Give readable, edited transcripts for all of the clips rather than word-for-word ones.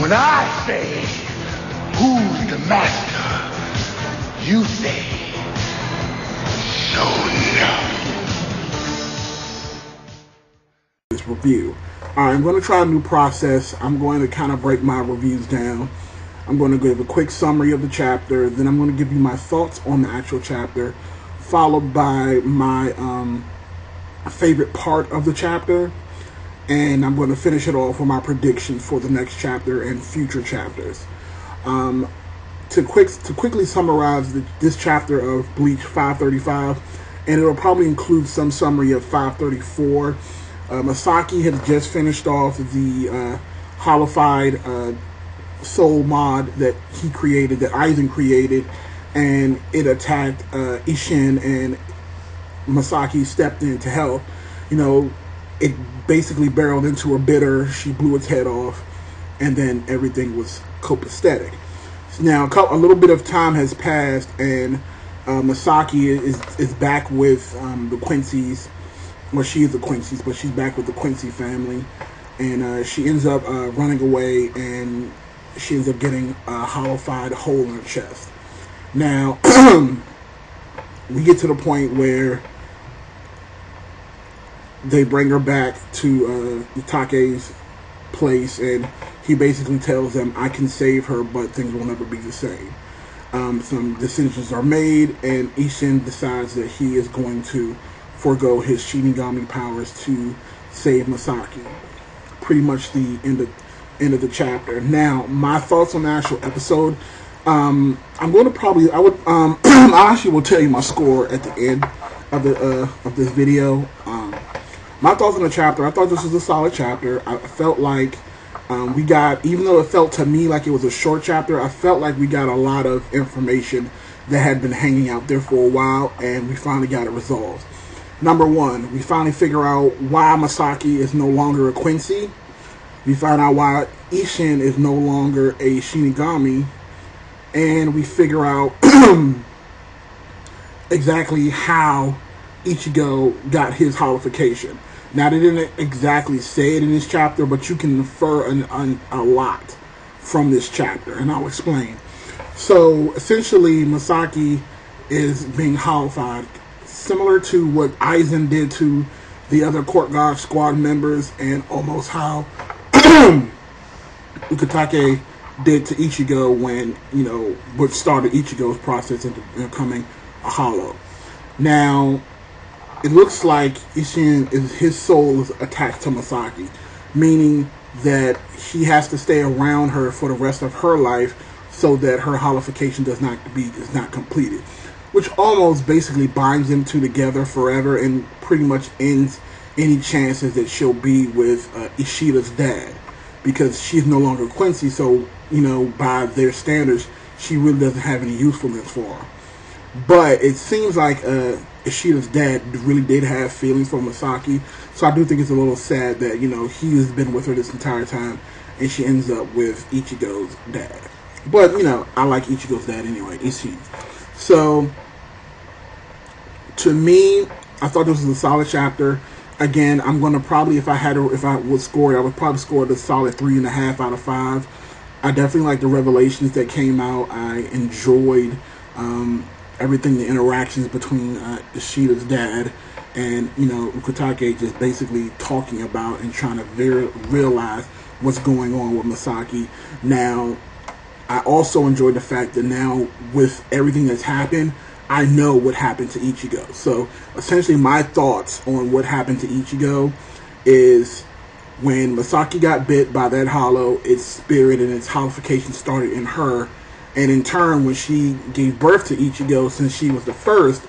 When I say, who's the master, you say, no. This review. I'm going to try a new process. I'm going to kind of break my reviews down. I'm going to give a quick summary of the chapter, then I'm going to give you my thoughts on the actual chapter, followed by my favorite part of the chapter, and I'm going to finish it off with my predictions for the next chapter and future chapters. To quickly summarize this chapter of Bleach 535, and it'll probably include some summary of 534. Masaki had just finished off the holified soul mod that he created, that Aizen created, and it attacked Isshin, and Masaki stepped in to help. You know, it basically barreled into her bitter, she blew its head off, and then everything was copacetic. Now, a little bit of time has passed, and Masaki is back with the Quincy's. Well, she is the Quincy's, but she's back with the Quincy family, and she ends up running away, and she ends up getting a holified hole in her chest. Now, we get to the point where they bring her back to Itake's place, and he basically tells them, I can save her, but things will never be the same. Some decisions are made, and Isshin decides that he is going to forego his Shinigami powers to save Masaki. Pretty much the end of the chapter. Now, my thoughts on the actual episode. I'm going to probably, I actually will tell you my score at the end of this video. My thoughts on the chapter. I thought this was a solid chapter. I felt like we got, even though it felt to me like it was a short chapter, I felt like we got a lot of information that had been hanging out there for a while, and we finally got it resolved. Number one, we finally figure out why Masaki is no longer a Quincy. We find out why Isshin is no longer a Shinigami. And we figure out exactly how Ichigo got his holification. Now, they didn't exactly say it in this chapter, but you can infer a lot from this chapter, and I'll explain. So, essentially, Masaki is being holified, similar to what Aizen did to the other Court Guard squad members, and almost how Ukitake did to Ichigo when, you know, what started Ichigo's process into becoming a hollow. Now, it looks like his soul is attached to Masaki, meaning that he has to stay around her for the rest of her life so that her holification is not completed, which almost basically binds them two together forever and pretty much ends any chances that she'll be with Ishida's dad, because she's no longer Quincy, so, you know, by their standards, she really doesn't have any usefulness for her. But it seems like Ishida's dad really did have feelings for Masaki, so I do think it's a little sad that, you know, he has been with her this entire time, and she ends up with Ichigo's dad. But, you know, I like Ichigo's dad anyway, Ichi. So, to me, I thought this was a solid chapter. Again, I'm going to probably, if I would score it, I would probably score it a solid 3.5 out of 5. I definitely like the revelations that came out. I enjoyed everything, the interactions between Ishida's dad and, you know, Ukitake just basically talking about and trying to realize what's going on with Masaki. Now, I also enjoyed the fact that now, with everything that's happened, I know what happened to Ichigo. So, essentially, my thoughts on what happened to Ichigo is when Masaki got bit by that hollow, its spirit and its holification started in her. And in turn, when she gave birth to Ichigo, since she was the first,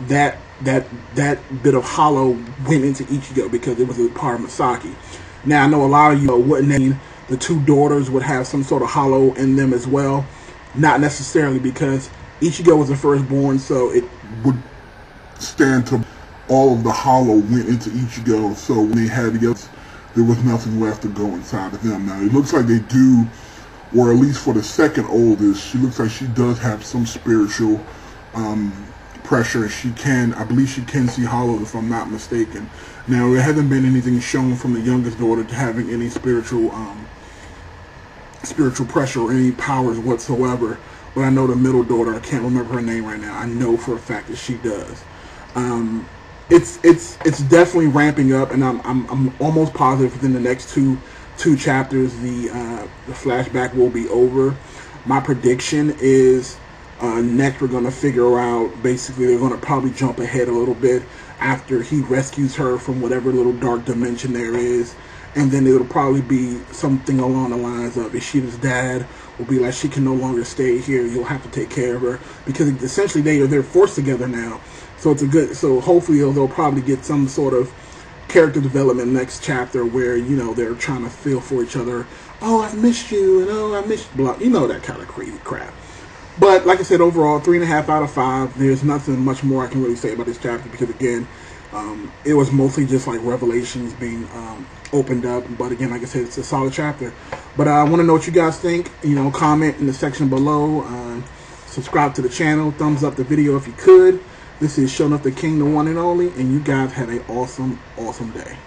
that bit of hollow went into Ichigo because it was a part of Masaki. Now, I know a lot of you wouldn't mean the two daughters would have some sort of hollow in them as well. Not necessarily, because Ichigo was the firstborn, so it would stand to all of the hollow went into Ichigo, so when they had the others, there was nothing left to go inside of them. Now, it looks like they do, or at least for the second oldest, she looks like she does have some spiritual pressure. She can, I believe she can see hollows, if I'm not mistaken. Now, there hasn't been anything shown from the youngest daughter to having any spiritual spiritual pressure or any powers whatsoever. But I know the middle daughter, I can't remember her name right now, I know for a fact that she does. It's definitely ramping up, and I'm almost positive within the next two chapters the flashback will be over. My prediction is next we're going to figure out, basically they're going to probably jump ahead a little bit after he rescues her from whatever little dark dimension there is, and then it'll probably be something along the lines of Ishida's dad will be like, she can no longer stay here, you'll have to take care of her, because essentially they're forced together now. So it's a good, so hopefully they'll probably get some sort of character development next chapter where, you know, they're trying to feel for each other. Oh, I've missed you, and oh, I missed blah, you know, that kind of crazy crap. But like I said, overall 3.5 out of 5. There's nothing much more I can really say about this chapter, because again, it was mostly just like revelations being opened up. But again, like I said, it's a solid chapter. But I want to know what you guys think. You know, comment in the section below. Subscribe to the channel. Thumbs up the video if you could. This is Showing Up the King, the one and only, and you guys have an awesome, awesome day.